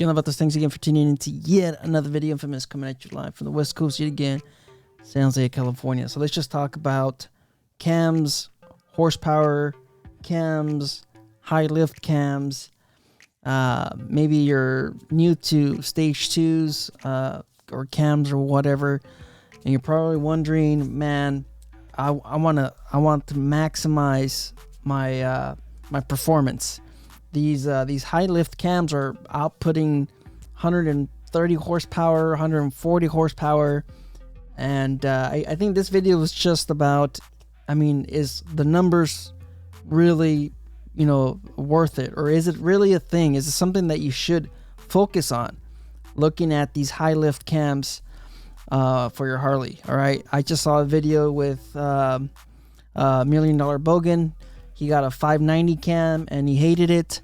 Getting about those things again for tuning into yet another video. Infamous coming at you live from the West Coast yet again, San Jose, California. So let's just talk about cams, horsepower cams, high lift cams. Maybe you're new to stage 2s or cams or whatever, and you're probably wondering, man, I want to maximize my my performance. These high lift cams are outputting 130 horsepower, 140 horsepower, and I think this video was just about, is the numbers really, worth it, or is it really a thing? Is it something that you should focus on, looking at these high lift cams for your Harley? All right, I just saw a video with $1 Million Bogan. He got a 590 cam and he hated it.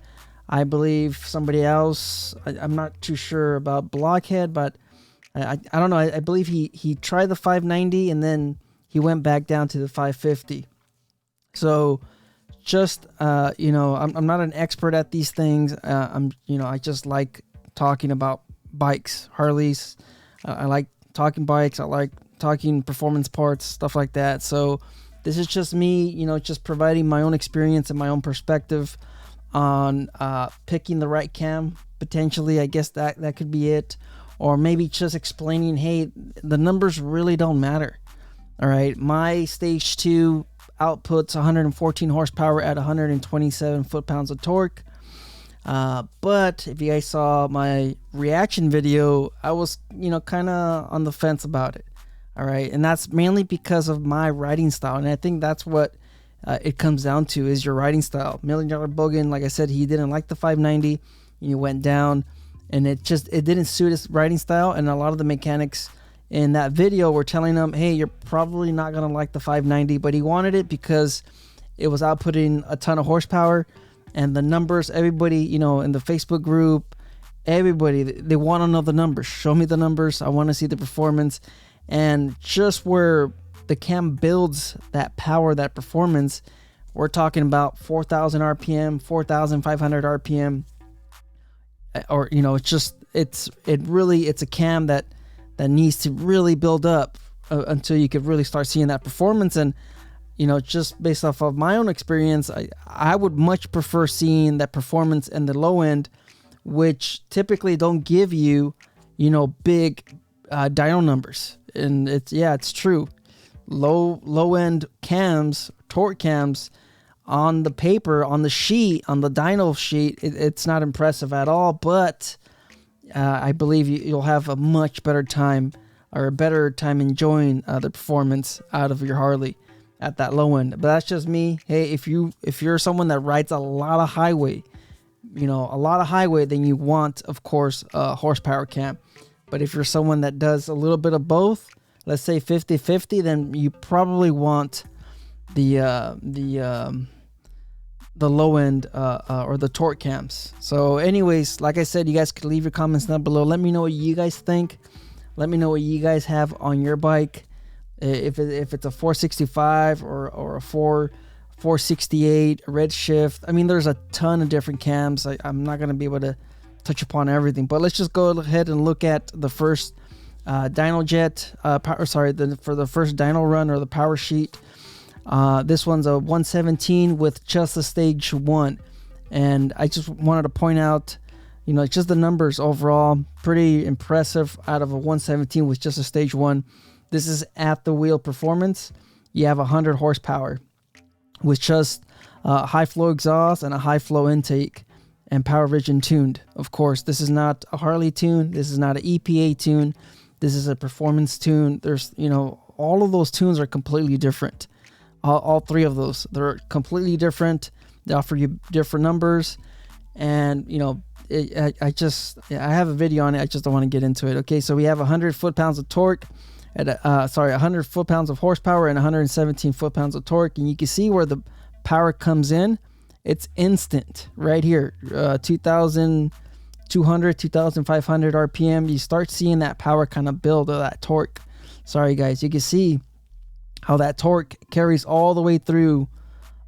I believe somebody else, I'm not too sure about Blockhead, but I don't know. I believe he tried the 590 and then he went back down to the 550. So just, I'm not an expert at these things. I just like talking about bikes, Harleys. I like talking bikes. I like talking performance parts, stuff like that. So this is just me, just providing my own experience and my own perspective on picking the right cam. Potentially, I guess that could be it. Or maybe just explaining, hey, the numbers really don't matter. All right, my stage 2 outputs 114 horsepower at 127 foot-pounds of torque. But if you guys saw my reaction video, I was, kind of on the fence about it. All right, and that's mainly because of my riding style, and I think that's what it comes down to, is your riding style. $1 Million Bogan, like I said, he didn't like the 590. He went down, and it didn't suit his riding style, and a lot of the mechanics in that video were telling him, hey, you're probably not gonna like the 590, but he wanted it because it was outputting a ton of horsepower, and the numbers, everybody, in the Facebook group, everybody, they want to know the numbers. Show me the numbers. I want to see the performance. And just where the cam builds that power, that performance, we're talking about 4,000 RPM, 4,500 RPM, or it's a cam that needs to really build up until you could really start seeing that performance. And just based off of my own experience, I would much prefer seeing that performance in the low end, which typically don't give you big dyno numbers. And it's true. Low end cams, torque cams, on the paper, on the sheet, on the dyno sheet, it's not impressive at all. But I believe you'll have a much better time, or a better time enjoying the performance out of your Harley at that low end. But that's just me. Hey, if you're someone that rides a lot of highway, then you want, of course, a horsepower cam. But if you're someone that does a little bit of both, let's say 50-50, then you probably want the low end or the torque cams. So anyways, like I said, you guys can leave your comments down below. Let me know what you guys think. Let me know what you guys have on your bike. If it's a 465 or a 468 Redshift. There's a ton of different cams. I'm not going to be able to touch upon everything, but let's just go ahead and look at the first dyno jet, for the first dyno run, or the power sheet. This one's a 117 with just a stage 1, and I just wanted to point out, just the numbers overall, pretty impressive out of a 117 with just a stage 1. This is at the wheel performance. You have 100 horsepower with just high flow exhaust and a high flow intake, and Power Vision tuned. Of course, this is not a Harley tune. This is not an EPA tune. This is a performance tune. There's, all of those tunes are completely different. All three of those, they're completely different. They offer you different numbers, and I have a video on it. I just don't want to get into it. Okay, so we have 100 foot-pounds of torque at 100 foot-pounds of horsepower and 117 foot-pounds of torque, and you can see where the power comes in. It's instant right here. 2,200, 2,500 RPM. You start seeing that power kind of build, or that torque. Sorry guys, you can see how that torque carries all the way through,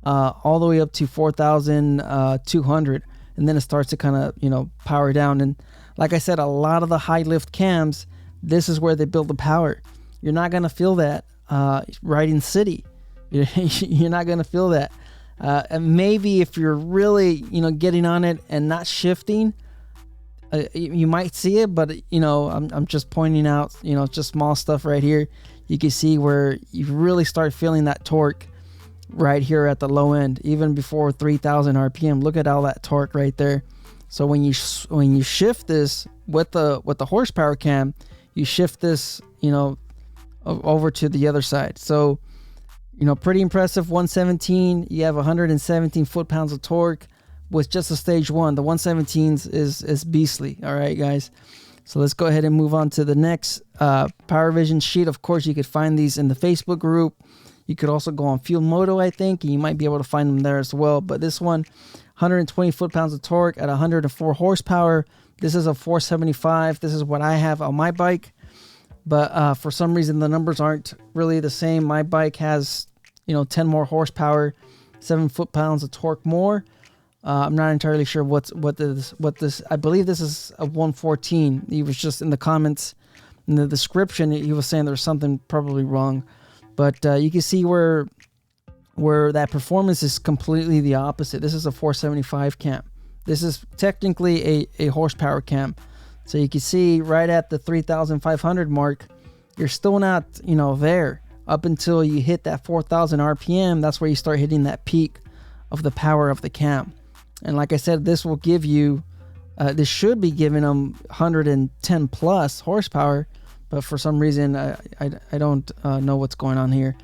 all the way up to 4,200, and then it starts to kind of power down. And like I said, a lot of the high lift cams, this is where they build the power. You're not going to feel that riding city. You're not going to feel that. And maybe if you're really, getting on it and not shifting, you might see it, but I'm just pointing out, just small stuff right here. You can see where you really start feeling that torque right here at the low end, even before 3,000 RPM. Look at all that torque right there. So when you shift this with the horsepower cam, you shift this, over to the other side. So, pretty impressive. 117, you have 117 foot-pounds of torque with just a stage 1. The 117s is beastly. All right, guys. So let's go ahead and move on to the next Power Vision sheet. Of course, you could find these in the Facebook group. You could also go on Fuel Moto, I think, and you might be able to find them there as well. But this one, 120 foot-pounds of torque at 104 horsepower. This is a 475. This is what I have on my bike. But for some reason, the numbers aren't really the same. My bike has, 10 more horsepower, 7 foot-pounds of torque more. I'm not entirely sure what this. I believe this is a 114. He was just in the comments, in the description, he was saying there's something probably wrong. But you can see where that performance is completely the opposite. This is a 475 cam. This is technically a horsepower cam. So you can see right at the 3,500 mark, you're still not, there up until you hit that 4,000 RPM. That's where you start hitting that peak of the power of the cam. And like I said, this will give you, this should be giving them 110 plus horsepower, but for some reason, I don't know what's going on here.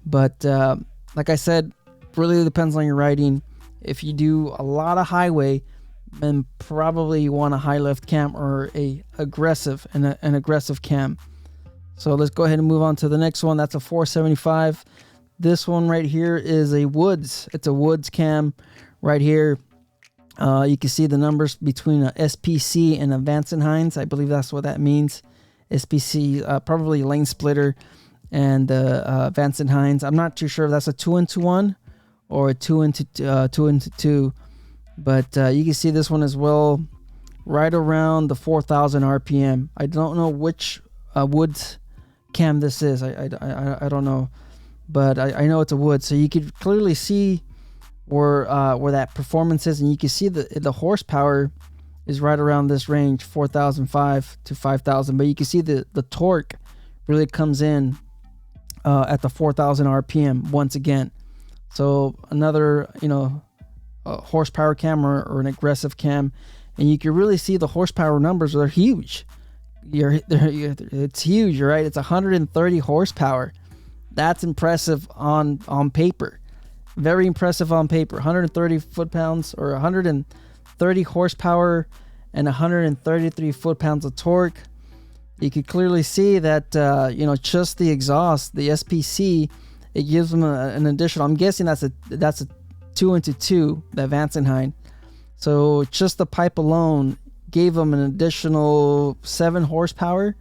But like I said, really depends on your riding. If you do a lot of highway, then probably you want a high lift cam or an aggressive cam. So let's go ahead and move on to the next one. That's a 475. This one right here is a Woods. It's a Woods cam right here. You can see the numbers between a SPC and a Vance & Hines. I believe that's what that means. SPC, probably lane splitter, and Vance & Hines. I'm not too sure if that's a 2-into-1 or a 2-into-2, but you can see this one as well, right around the 4,000 RPM. I don't know which Woods cam this is. I don't know, but I know it's a Woods. So you could clearly see where that performance is, and you can see the horsepower is right around this range, 4,005 to 5,000. But you can see the torque really comes in at the 4,000 RPM once again. So another a horsepower cam or an aggressive cam, and you can really see the horsepower numbers. They're huge. It's huge, right? It's 130 horsepower. That's impressive on paper. Very impressive on paper. 130 foot-pounds or 130 horsepower and 133 foot-pounds of torque. You can clearly see that, just the exhaust, the SPC, it gives them an additional. I'm guessing that's a 2-into-2, that Vance & Hines. So just the pipe alone gave them an additional 7 horsepower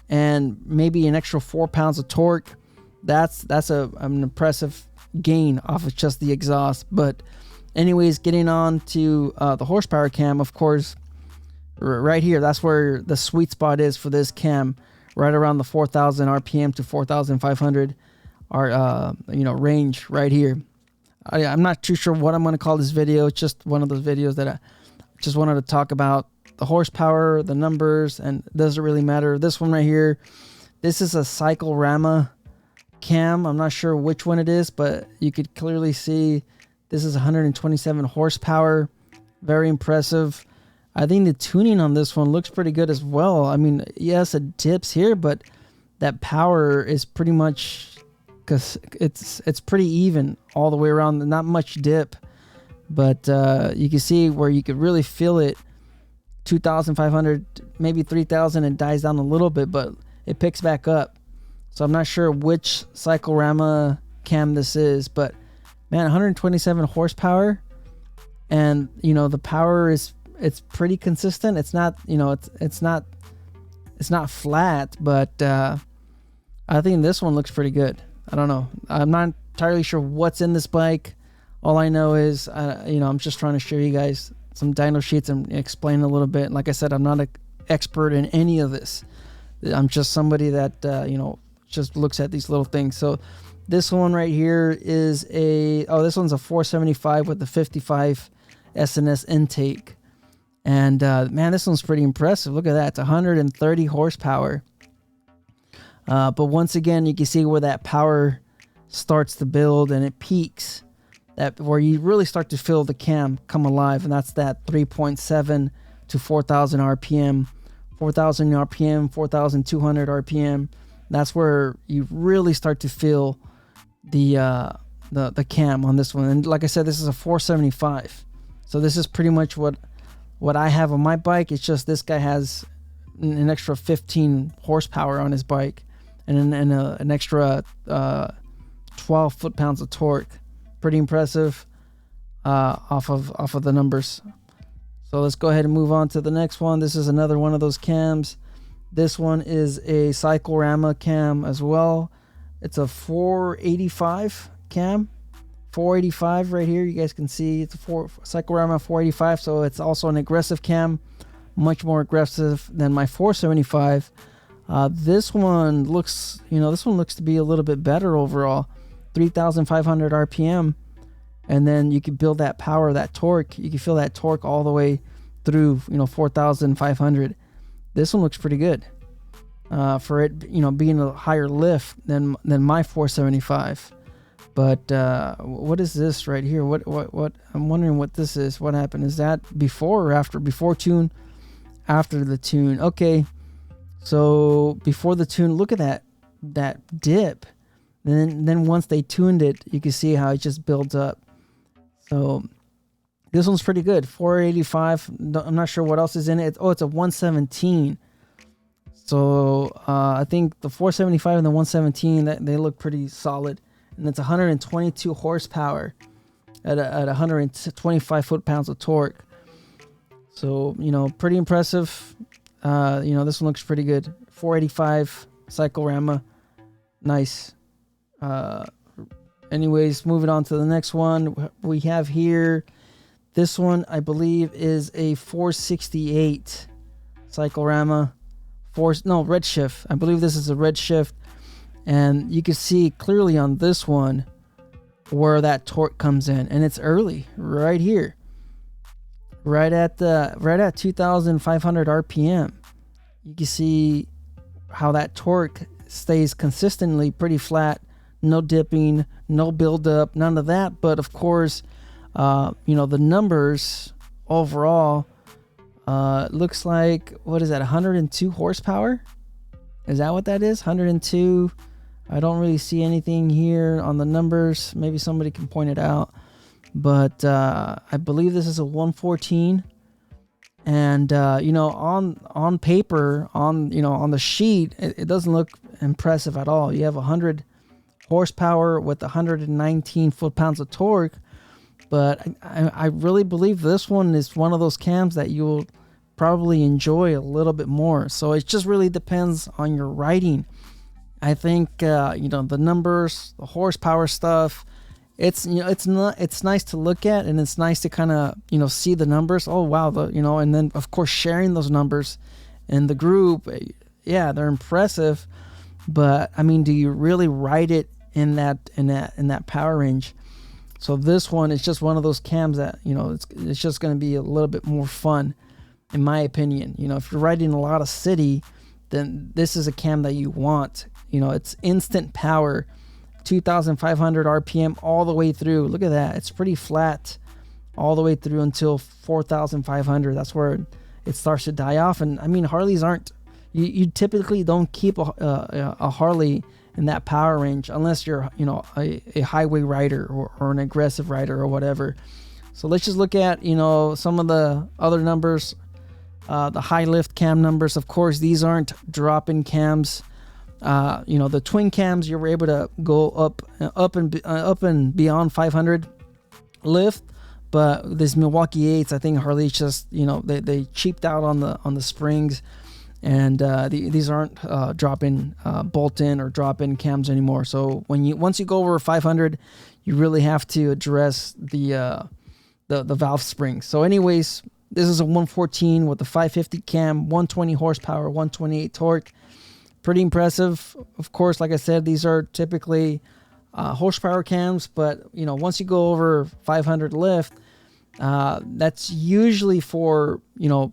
and maybe an extra 4 pounds of torque. That's an impressive gain off of just the exhaust. But anyways, getting on to the horsepower cam, of course, right here, that's where the sweet spot is for this cam, right around the 4,000 RPM to 4,500 range right here. I'm not too sure what I'm going to call this video. It's just one of those videos that I just wanted to talk about the horsepower, the numbers, and it doesn't really matter. This one right here, this is a Cyclorama cam. I'm not sure which one it is, but you could clearly see this is 127 horsepower. Very impressive. I think the tuning on this one looks pretty good as well. I mean, yes, it dips here, but that power is pretty much, because it's pretty even all the way around. Not much dip, but you can see where you could really feel it. 2,500, maybe 3,000, and dies down a little bit, but it picks back up. So I'm not sure which Cyclorama cam this is, but man, 127 horsepower, and the power it's pretty consistent. It's not it's not flat, but I think this one looks pretty good. I don't know. I'm not entirely sure what's in this bike. All I know is I'm just trying to show you guys some dyno sheets and explain a little bit. Like I said, I'm not expert in any of this. I'm just somebody that just looks at these little things. So this one right here is this one's a 475 with the 55 SNS intake. And man, this one's pretty impressive. Look at that. It's 130 horsepower. But once again, you can see where that power starts to build and it peaks. Where you really start to feel the cam come alive. And that's that 3.7 to 4,000 RPM. 4,000 RPM, 4,200 RPM. That's where you really start to feel the cam on this one. And like I said, this is a 475. So this is pretty much what I have on my bike. It's just this guy has an extra 15 horsepower on his bike, and an extra 12 foot-pounds of torque. Pretty impressive off of the numbers. So let's go ahead and move on to the next one. This is another one of those cams. This one is a Cycle Rama cam as well. It's a 485 cam. 485 right here. You guys can see it's a Cycle Rama 485. So it's also an aggressive cam. Much more aggressive than my 475. This one looks to be a little bit better overall. 3,500 RPM. And then you can build that power, that torque. You can feel that torque all the way through, 4,500. This one looks pretty good for it, being a higher lift than my 475. But what is this right here? What? I'm wondering what this is. What happened? Is that before or after? Before tune, after the tune. Okay, so before the tune. Look at that dip. And then once they tuned it, you can see how it just builds up. So this one's pretty good. 485. I'm not sure what else is in it. It's a 117. So I think the 475 and the 117, that they look pretty solid. And it's 122 horsepower at 125 foot-pounds of torque. So, pretty impressive. This one looks pretty good. 485 Cycle Rama. Nice. Anyways, moving on to the next one we have here. This one, I believe, is a 468 Cycle Rama. Redshift. I believe this is a Redshift. And you can see clearly on this one where that torque comes in. And it's early, right here. Right at 2,500 RPM. You can see how that torque stays consistently pretty flat. No dipping, no buildup, none of that. But of course, the numbers overall looks like, what is that, 102 horsepower? Is that what that is? 102. I don't really see anything here on the numbers. Maybe somebody can point it out. But I believe this is a 114. And on paper, on the sheet, it doesn't look impressive at all. You have 100 horsepower with 119 foot-pounds of torque. But I really believe this one is one of those cams that you'll probably enjoy a little bit more. So it just really depends on your riding. I think the numbers, the horsepower stuff, it's nice to look at, and it's nice to kind of see the numbers. Oh wow, and then of course sharing those numbers in the group. Yeah, they're impressive, but I mean, do you really ride it in that power range? So this one is just one of those cams that it's just going to be a little bit more fun, in my opinion. If you're riding a lot of city, then this is a cam that you want. It's instant power, 2,500 RPM all the way through. Look at that. It's pretty flat all the way through until 4,500. That's where it starts to die off. And I mean, Harleys aren't, you typically don't keep a Harley in that power range unless you're, a highway rider or an aggressive rider or whatever. So let's just look at, some of the other numbers. The high lift cam numbers. Of course, these aren't drop-in cams. The twin cams, you were able to go up and beyond 500 lift, but this Milwaukee 8s, I think Harley just they cheaped out on the springs, and these aren't drop-in bolt-in or drop-in cams anymore. So once you go over 500, you really have to address the valve springs. So anyways, This is a 114 with a 550 cam, 120 horsepower, 128 torque. Pretty impressive. Of course, like I said, these are typically horsepower cams, but you know, once you go over 500 lift, that's usually for, you know,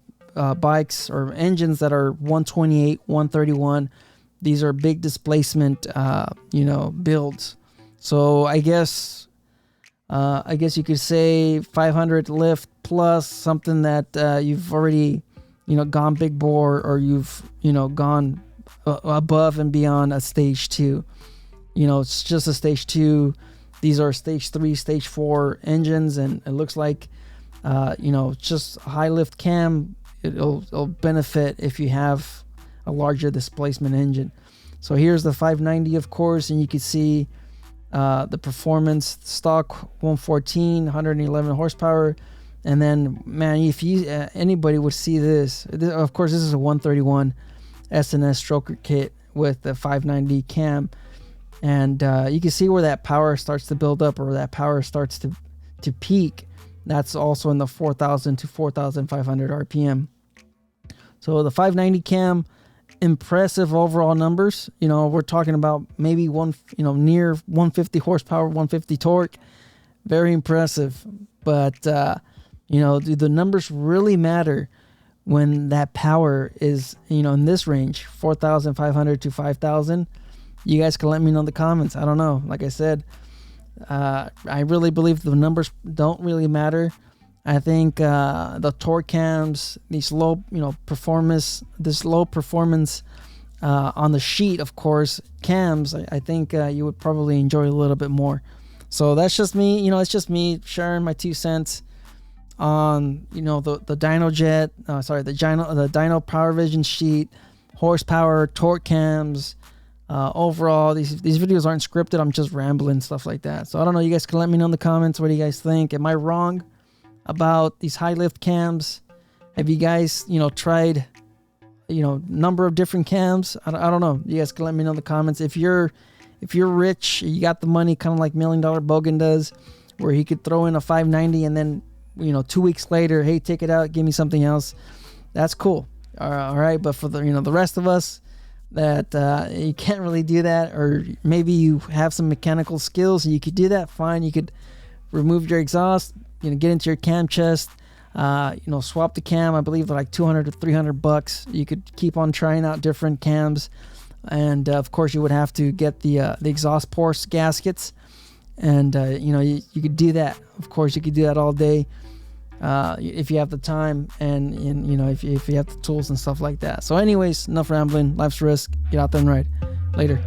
bikes or engines that are 128, 131. These are big displacement, you know, builds. So I guess you could say 500 lift plus something that you've already, you know, gone big bore, or you've, you know, gone above and beyond a stage 2. You know, it's just a stage 2. These are stage 3, stage 4 engines, and it looks like, you know, just a high lift cam. It'll benefit if you have a larger displacement engine. So here's the 590, of course, and you can see the performance. Stock 114, 111 horsepower. And then, man, if you anybody would see this, of course, this is a 131 SNS stroker kit with the 590 cam, and you can see where that power starts to build up, or that power starts to peak. That's also in the 4,000 to 4,500 RPM. So the 590 cam, impressive overall numbers. You know, we're talking about maybe near 150 horsepower, 150 torque. Very impressive. But you know, do the numbers really matter when that power is, you know, in this range, 4,500 to 5,000? You guys can let me know in the comments. I don't know. Like I said, I really believe the numbers don't really matter. I think the torque cams, these low, you know, performance, on the sheet, of course, cams, I think you would probably enjoy a little bit more. So that's just me. You know, it's just me sharing my 2 cents on, you know, the Dyno Power Vision sheet, horsepower, torque cams. Overall, these videos aren't scripted. I'm just rambling, stuff like that. So I don't know. You guys can let me know in the comments. What do you guys think? Am I wrong about these high lift cams? Have you guys, you know, tried, you know, number of different cams? I don't know. You guys can let me know in the comments. If you're rich, you got the money, kind of like $1 Million Bogan does, where he could throw in a 590 and then, you know, 2 weeks later, hey, take it out, give me something else. That's cool. All right. But for the, you know, the rest of us that you can't really do that, or maybe you have some mechanical skills and you could do that, fine. You could remove your exhaust, you know, get into your cam chest, you know, swap the cam. I believe they're like $200 to $300. You could keep on trying out different cams, and of course you would have to get the exhaust port gaskets, and you know, you could do that. Of course, you could do that all day if you have the time, and you know, if you have the tools and stuff like that. So anyways, enough rambling. Life's risk. Get out there and ride. Later.